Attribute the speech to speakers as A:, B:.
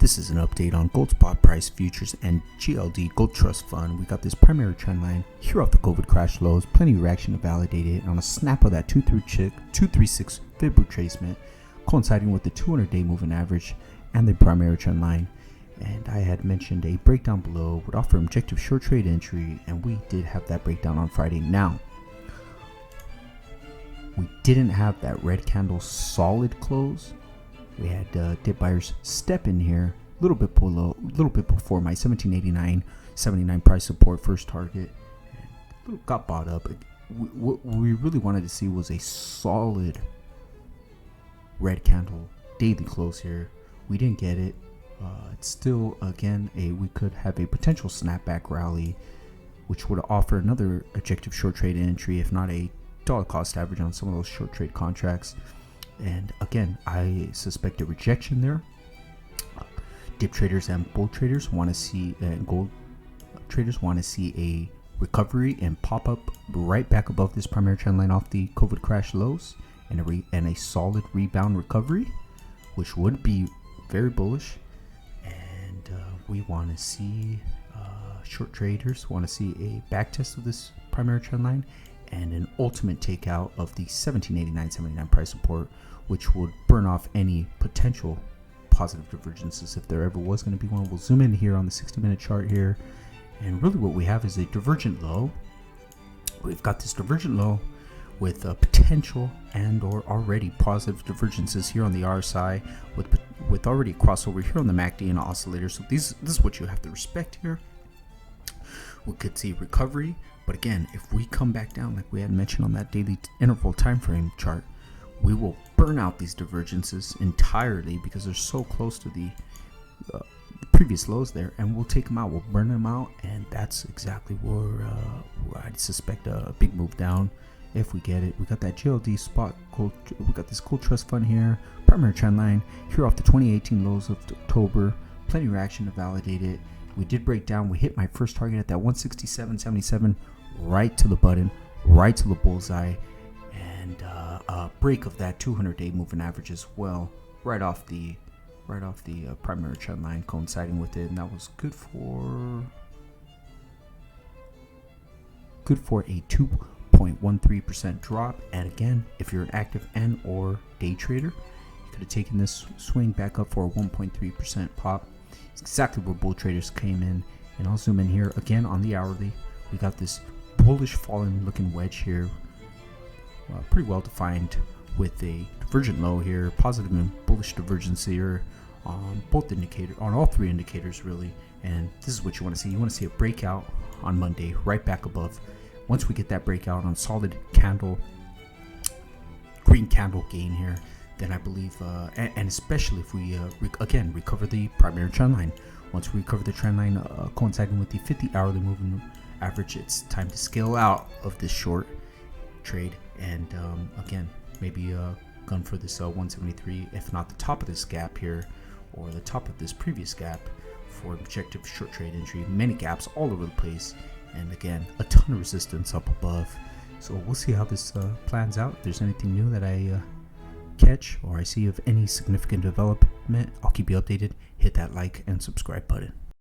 A: This is an update on gold spot price futures and GLD Gold Trust Fund. We got this primary trend line here off the COVID crash lows, plenty of reaction to validate it on a snap of that 236 fib retracement, coinciding with the 200-day moving average and the primary trend line. And I had mentioned a breakdown below would offer objective short trade entry, and we did have that breakdown on Friday. Now, we didn't have that red candle solid close. We had dip buyers step in here a little bit before my 1789.79 price support first target, and got bought up. What we really wanted to see was a solid red candle daily close here. We didn't get it. It's still, again, we could have a potential snapback rally, which would offer another objective short trade entry, if not a dollar cost average on some of those short trade contracts. And again, I suspect a rejection there. Dip traders and bull traders want to see, and gold traders want to see a recovery and pop up right back above this primary trend line off the COVID crash lows, and a solid rebound recovery, which would be very bullish. And we want to see short traders want to see a back test of this primary trend line and an ultimate takeout of the 1789.79 price support, which would burn off any potential positive divergences if there ever was going to be one. We'll zoom in here on the 60-minute chart here, and really what we have is a divergent low. We've got this divergent low with potential and or already positive divergences here on the RSI, with already a crossover here on the MACD and oscillator. So this is what you have to respect here. We could see recovery, but again, if we come back down like we had mentioned on that daily interval time frame chart, we will burn out these divergences entirely because they're so close to the previous lows there, and we'll take them out. We'll burn them out, and that's exactly where I'd suspect a big move down if we get it. We got that GLD spot gold. We got this gold trust fund here, primary trend line here off the 2018 lows of October. Plenty of reaction to validate it. We did break down. We hit my first target at that 167.77, right to the button, right to the bullseye, and a break of that 200-day moving average as well, right off the primary trend line, coinciding with it, and that was good for a 2.13% drop. And again, if you're an active and or day trader, you could have taken this swing back up for a 1.3% pop. It's exactly where bull traders came in. And I'll zoom in here again on the hourly. We got this bullish falling looking wedge here, pretty well defined, with a divergent low here, positive and bullish divergence here on all three indicators really. And this is what you want to see. You want to see a breakout on Monday right back above. Once we get that breakout on solid green candle gain here, then I believe, and especially if we again recover the primary trend line. Once we recover the trend line coinciding with the 50 hourly moving average, it's time to scale out of this short trade, and again, maybe gun for this 173, if not the top of this gap here or the top of this previous gap for objective short trade entry. Many gaps all over the place, and again, a ton of resistance up above. So we'll see how this plans out. If there's anything new that I catch or I see of any significant development, I'll keep you updated. Hit that like and subscribe button.